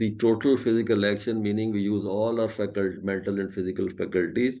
the total physical action, meaning we use all our faculty, mental and physical faculties,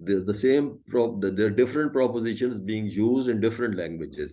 the same the different propositions being used in different languages।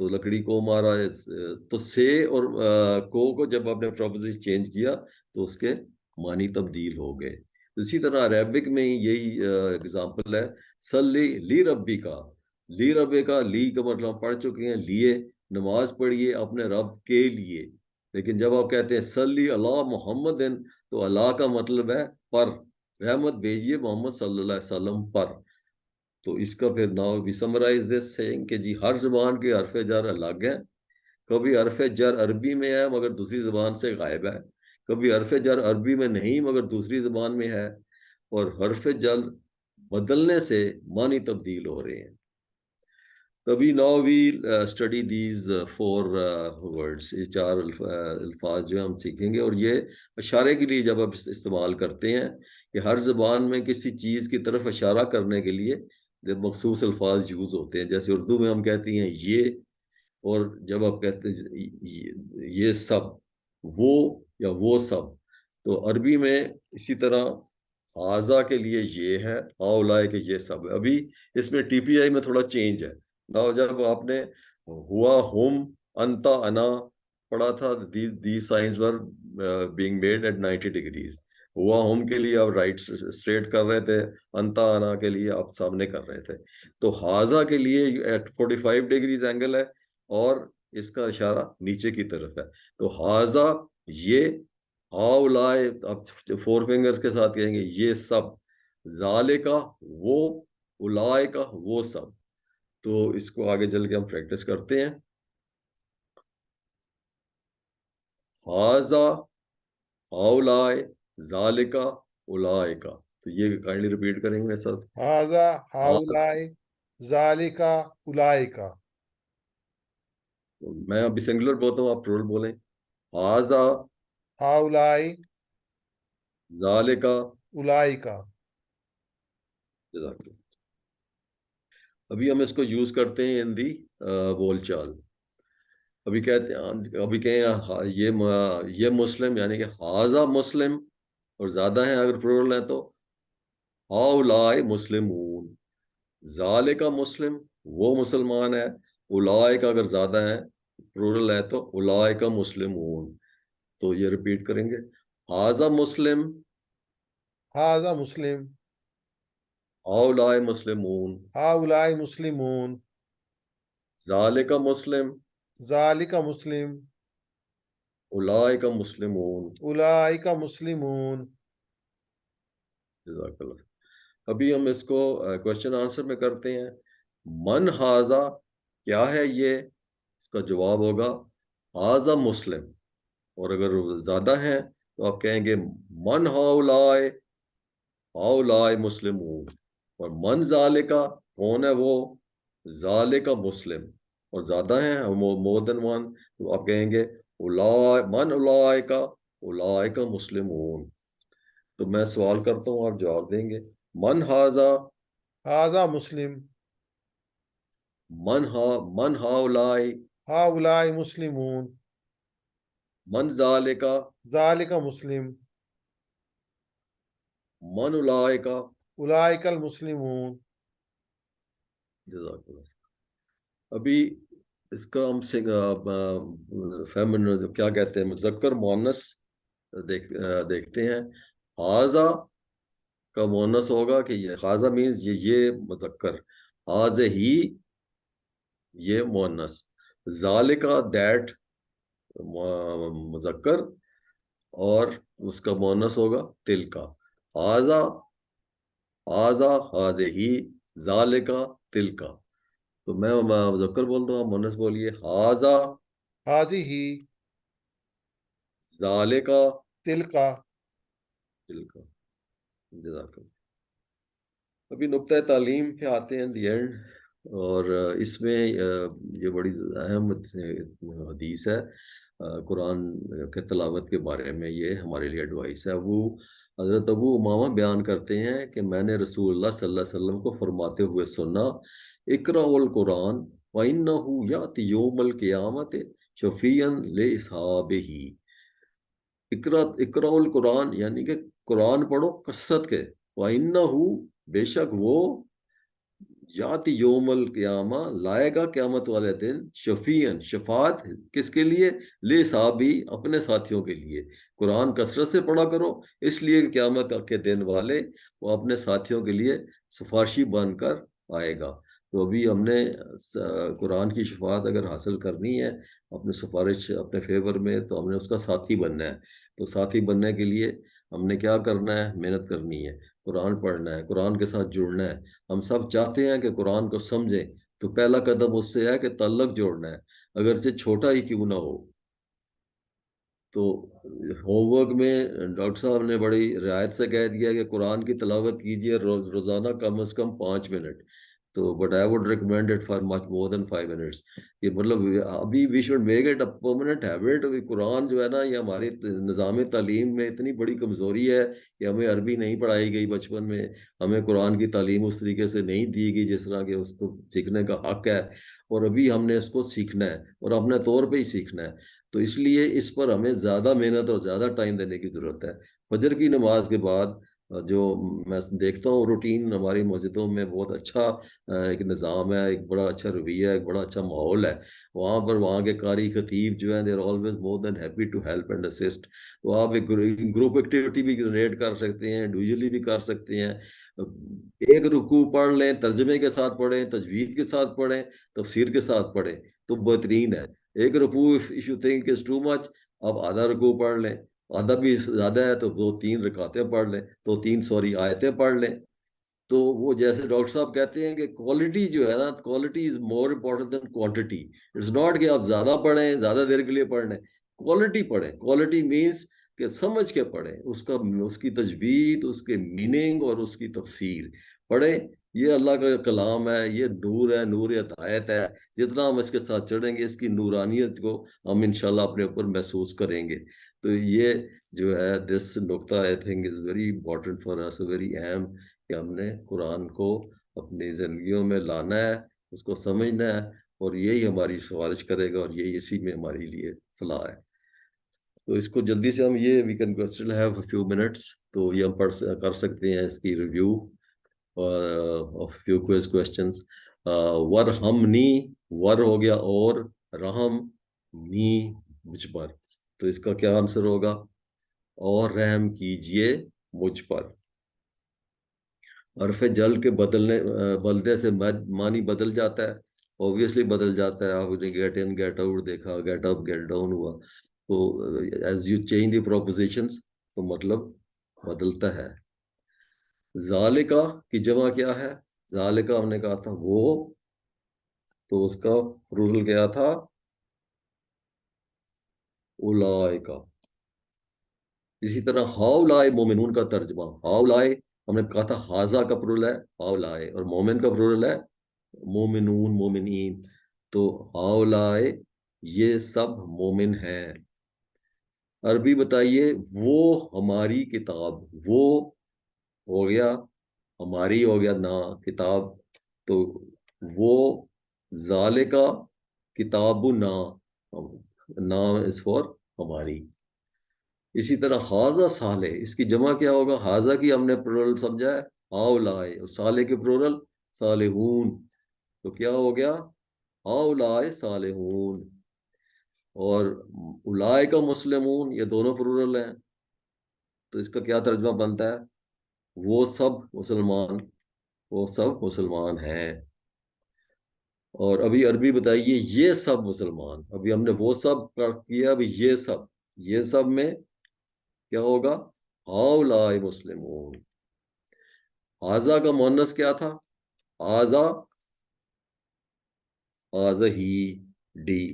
تو لکڑی کو مارا ہے، تو سے اور کو جب آپ نے پروپوزیشن چینج کیا تو اس کے معنی تبدیل ہو گئے. اسی طرح عربک میں ہی یہی اگزامپل ہے، سلی لی ربی کا. لی ربے کا لی کا مطلب ہم پڑھ چکے ہیں، لیے، نماز پڑھیے اپنے رب کے لیے. لیکن جب آپ کہتے ہیں سلی اللہ محمد، تو اللہ کا مطلب ہے پر، رحمت بھیجیے محمد صلی اللہ علیہ وسلم پر. تو اس کا پھر now we summarize this seeing کہ جی ہر زبان کے حرف جر الگ ہیں. کبھی حرف جر عربی میں ہے مگر دوسری زبان سے غائب ہے، کبھی حرف جر عربی میں نہیں مگر دوسری زبان میں ہے، اور حرف جر بدلنے سے معنی تبدیل ہو رہے ہیں. تبھی now we study these four words, یہ چار الفاظ جو ہم سیکھیں گے. اور یہ اشارے کے لیے جب آپ استعمال کرتے ہیں کہ ہر زبان میں کسی چیز کی طرف اشارہ کرنے کے لیے جب مخصوص الفاظ یوز ہوتے ہیں. جیسے اردو میں ہم کہتے ہیں یہ، اور جب آپ کہتے ہیں یہ سب، وہ یا وہ سب، تو عربی میں اسی طرح آزا کے لیے یہ ہے، آؤلائے کے یہ سب ہے. ابھی اس میں ٹی پی آئی میں تھوڑا چینج ہے. جب آپ نے ہوا ہم انتا انا پڑھا تھا، the science were being made at 90 degrees. ہوا ہوم کے لیے آپ رائٹ اسٹریٹ کر رہے تھے، انتا انا کے لیے آپ سامنے کر رہے تھے. تو ہاضا کے لیے ایٹ 45 ڈگریز اینگل ہے، اور اس کا اشارہ نیچے کی طرف ہے. تو ہاضا یہ، ہاؤ لائے آپ 4 فنگرز کے ساتھ کہیں گے یہ سب، ذالے کا وہ، اولائے کا وہ سب. تو اس کو آگے چل کے ہم پریکٹس کرتے ہیں. ہاضا، ہاؤلائے، ذالکا، اولائکا. تو یہ کائنڈلی ریپیٹ کریں گے میرے ساتھ. ہاذا ہاؤلائے ذالکا اولائکا. میں ابھی سنگولر بولتا ہوں، آپ پلورل بولیں. ہاضا، ہاؤلائے ذالکا، اولائکا. جزاک اللہ. ابھی ہم اس کو یوز کرتے ہیں ان دی بول چال. ابھی کہتے ہیں، ابھی کہیں یہ مسلم، یعنی کہ ہاضا مسلم، اور زیادہ ہیں اگر پلورل ہیں تو ہاؤلائے مسلمون. ذالکا مسلم، وہ مسلمان ہے. اولائکا اگر زیادہ ہیں پلورل ہے تو اولائکا مسلمون. تو یہ ریپیٹ کریں گے. ہاضا مسلم، ہاذا مسلم، ہاؤلائے مسلمون، ہاؤلائے مسلمون، ذالکا مسلم، ذالکا مسلم، اولائکا مسلمون. اولائکا مسلمون. جزاک اللہ. ابھی ہم اس کو کوشچن آنسر میں کرتے ہیں. من ہاضا، کیا ہے یہ؟ اس کا جواب ہوگا ہاضا مسلم. اور اگر زیادہ ہیں تو آپ کہیں گے من ہاؤلائے، ہاؤلائے مسلمون. اور من ذالکا، کون ہے وہ؟ ذالکا مسلم. اور زیادہ ہیں مور دین ون، تو آپ کہیں گے من اولائکا، اولائکا مسلمون. تو میں سوال کرتا ہوں، آپ جواب دیں گے. من ہاضا، ہاذا مسلم، من ہاؤلائے، ہاؤلائے مسلمون، من ذالکا، ذالکا مسلم، من اولائکا. اولئک المسلمون. جزاک اللہ. ابھی اس کا ہم فیمن کیا کہتے ہیں، مذکر مؤنث دیکھتے ہیں. ہاضا کا مؤنث ہوگا کہ یہ ہاضا مینز یہ مذکر، ہاض ہی یہ مؤنث، ذالکا دیٹ مذکر، اور اس کا مؤنث ہوگا تل کا. ہاضا، ہاضا، ہاض ہی، ذالکا، تل کا. تو میں مذکر بولتا ہوں، آپ مؤنث بولیے. ہاضا، ہذہ، ذالکا، تلکا. تل کا. جزاک اللہ. ابھی نقطۂ تعلیم پہ آتے ہیں دی اینڈ. اور اس میں یہ بڑی اہم حدیث ہے قرآن کے تلاوت کے بارے میں. یہ ہمارے لیے ایڈوائس ہے. حضرت ابو امامہ بیان کرتے ہیں کہ میں نے رسول اللہ صلی اللہ علیہ وسلم کو فرماتے ہوئے سنا، اقرأوا القرآن وَإِنَّهُ يَأْتِي يَوْمَ الْقِيَامَةِ شَفِيعًا لِأَصْحَابِهِ. اقرأ القرآن یعنی کہ قرآن پڑھو کثرت کے. وَإِنَّهُ، بے شک وہ، یاتی یوم القیامہ، لائے گا قیامت والے دن، شفیعن، شفاعت کس کے لیے؟ لے صحابی، اپنے ساتھیوں کے لیے۔ قرآن کثرت سے پڑھا کرو، اس لیے کہ قیامت کے دن والے وہ اپنے ساتھیوں کے لیے سفارشی بن کر آئے گا۔ تو ابھی ہم نے قرآن کی شفاعت اگر حاصل کرنی ہے اپنے سفارش اپنے فیور میں، تو ہم نے اس کا ساتھی بننا ہے۔ تو ساتھی بننے کے لیے ہم نے کیا کرنا ہے؟ محنت کرنی ہے، قرآن پڑھنا ہے، قرآن کے ساتھ جڑنا ہے۔ ہم سب چاہتے ہیں کہ قرآن کو سمجھیں، تو پہلا قدم اس سے ہے کہ تعلق جوڑنا ہے، اگرچہ چھوٹا ہی کیوں نہ ہو۔ تو ہوم ورک میں ڈاکٹر صاحب نے بڑی رعایت سے کہہ دیا کہ قرآن کی تلاوت کیجیے روزانہ کم از کم 5 منٹ۔ تو but I would recommend it for much more than 5 minutes. یہ مطلب ابھی we should make it a permanent habit. Quran جو ہے نا، یہ ہماری نظام تعلیم میں اتنی بڑی کمزوری ہے کہ ہمیں عربی نہیں پڑھائی گئی بچپن میں، ہمیں قرآن کی تعلیم اس طریقے سے نہیں دی گئی جس طرح کہ اس کو سیکھنے کا حق ہے، اور ابھی ہم نے اس کو سیکھنا ہے اور اپنے طور پہ ہی سیکھنا ہے۔ تو اس لیے اس پر ہمیں زیادہ محنت اور زیادہ ٹائم دینے کی ضرورت ہے۔ فجر کی نماز کے بعد جو میں دیکھتا ہوں روٹین ہماری مسجدوں میں بہت اچھا ایک نظام ہے، ایک بڑا اچھا رویہ ہے، ایک بڑا اچھا ماحول ہے وہاں پر۔ وہاں کے قاری خطیب جو ہیں، they are always more than happy to help and assist. تو آپ ایک گروپ ایکٹیویٹی بھی جنریٹ کر سکتے ہیں، انڈیویجلی بھی کر سکتے ہیں۔ ایک رکوع پڑھ لیں، ترجمے کے ساتھ پڑھیں، تجوید کے ساتھ پڑھیں، تفسیر کے ساتھ پڑھیں، تو بہترین ہے۔ ایک رکوع if you think is too much، آپ آدھا رکوع پڑھ لیں، آدھا بھی زیادہ ہے تو 2-3 رکعتیں پڑھ لیں، تو 3 آیتیں پڑھ لیں۔ تو وہ جیسے ڈاکٹر صاحب کہتے ہیں کہ کوالٹی جو ہے نا، quality is more important than quantity. It's not کہ آپ زیادہ پڑھیں، زیادہ دیر کے لیے پڑھ لیں، کوالٹی پڑھیں۔ کوالٹی مینس کہ سمجھ کے پڑھیں، اس کی تجوید، اس کے میننگ اور اس کی تفسیر پڑھیں۔ یہ اللہ کا کلام ہے، یہ نور ہے، نور ہدایت ہے۔ جتنا ہم اس کے ساتھ چڑھیں گے، اس کی نورانیت کو ہم انشاءاللہ اپنے اوپر محسوس کریں گے۔ تو یہ جو ہے دس نقطہ I think is very important for us, very اہم، کہ ہم نے قرآن کو اپنی زندگیوں میں لانا ہے، اس کو سمجھنا ہے، اور یہی ہماری سفارش کرے گا، اور یہی اسی میں ہماری لیے فلاح ہے۔ تو اس کو جلدی سے ہم یہ we can still have a few minutes, تو یہ ہم کر سکتے ہیں اس کی review of few quiz questions. ورحمنی، ور ہو گیا اور، رحم نی مجھ پر، تو اس کا کیا آنسر ہوگا؟ اور رحم کیجئے مجھ پر۔ حرف جل کے بدلنے سے معنی بدل جاتا ہے، اوبویسلی بدل جاتا ہے۔ آپ نے گیٹ ان گیٹ آؤٹ دیکھا، گیٹ اپ گیٹ ڈاؤن ہوا، تو as you change the propositions تو مطلب بدلتا ہے۔ ذالکا کی جمع کیا ہے؟ ذالکا ہم نے کہا تھا وہ، تو اس کا پلورل کیا تھا؟ اولائکا۔ اسی طرح ہاؤلائے مومنون کا ترجمہ، ہاؤلائے ہم نے کہا تھا ہاذا کا پلورل ہے ہاؤلائے، اور مومن کا پلورل ہے مومنون، مومنین۔ تو ہاؤلائے یہ سب مومن ہیں۔ عربی بتائیے، وہ ہماری کتاب، وہ ہو گیا ہماری، ہو گیا نا کتاب، تو وہ ذالکا کتاب نا از فار ہماری۔ اسی طرح حاضہ صالح، اس کی جمع کیا ہوگا؟ حاضہ کی ہم نے پلورل سمجھا ہے ہاؤلائے، اور صالح کی پلورل صالحون، تو کیا ہو گیا؟ ہاؤلائے صالحون۔ اور اولائکا مسلمون، یہ دونوں پلورل ہیں، تو اس کا کیا ترجمہ بنتا ہے؟ وہ سب مسلمان، وہ سب مسلمان ہیں۔ اور ابھی عربی بتائیے، یہ سب مسلمان، ابھی ہم نے وہ سب کیا، ابھی یہ سب میں کیا ہوگا؟ ہاؤلائے مسلمون۔ حاذا کا مؤنث کیا تھا؟ حاذا، حاذا ہی، ڈی،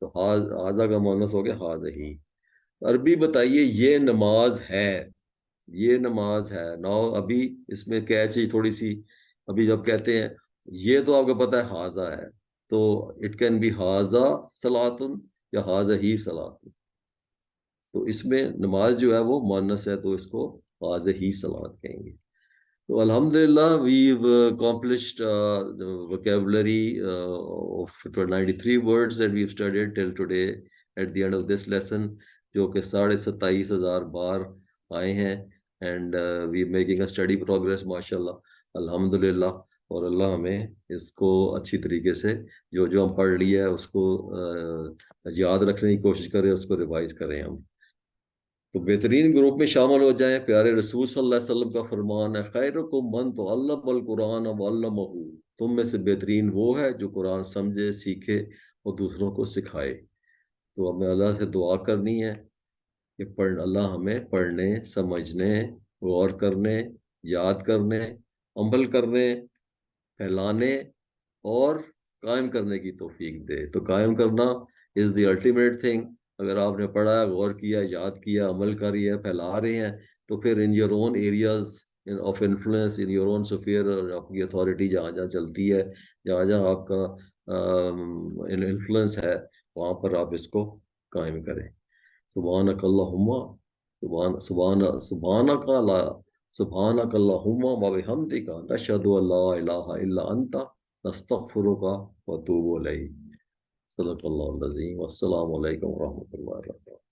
تو حاذا کا مؤنث ہو گیا حاذا ہی۔ عربی بتائیے، یہ نماز ہے، یہ نماز ہے۔ نو ابھی اس میں کیچ ہی تھوڑی سی، ابھی جب کہتے ہیں یہ تو آپ کو پتہ ہے حاذا ہے، تو اٹ کین بی حاذا صلاتن یا حاذا ہی صلاتن، تو اس میں نماز جو ہے وہ مؤنث ہے، تو اس کو حاذا ہی صلات کہیں گے۔ تو الحمدللہ we've accomplished the vocabulary of 93 words that we've studied till today at the end of this lesson، جو کہ 27,500 بار آئے ہیں، and we're making a steady progress ماشاءاللہ الحمدللہ۔ اور اللہ ہمیں اس کو اچھی طریقے سے جو جو ہم پڑھ لیا ہے اس کو یاد رکھنے کی کوشش کریں، اس کو ریوائز کریں ہم، تو بہترین گروپ میں شامل ہو جائیں۔ پیارے رسول صلی اللہ علیہ وسلم کا فرمان ہے، خیرکم من تعلم القرآن وعلمہ، تم میں سے بہترین وہ ہے جو قرآن سمجھے، سیکھے اور دوسروں کو سکھائے۔ تو ہمیں اللہ سے دعا کرنی ہے کہ اللہ ہمیں پڑھنے، سمجھنے، غور کرنے، یاد کرنے، عمل کرنے، پھیلانے اور قائم کرنے کی توفیق دے۔ تو قائم کرنا از دی الٹیمیٹ تھنگ۔ اگر آپ نے پڑھا، غور کیا، یاد کیا، عمل کری ہے، پھیلا رہے ہیں، تو پھر in your own areas of influence, in your own sphere, آپ کی اتھارٹی جہاں جہاں چلتی ہے، جہاں جہاں آپ کا انفلوئنس ہے، وہاں پر آپ اس کو قائم کریں۔ سبحانک اللہم، سبحانک لا سبحانک اللہم و بحمدک، نشہد ان لا الہ الا انت، نستغفرک و اتوب الیک۔ صدق اللہ العظیم۔ والسلام علیکم ورحمۃ اللہ وبرکاتہ۔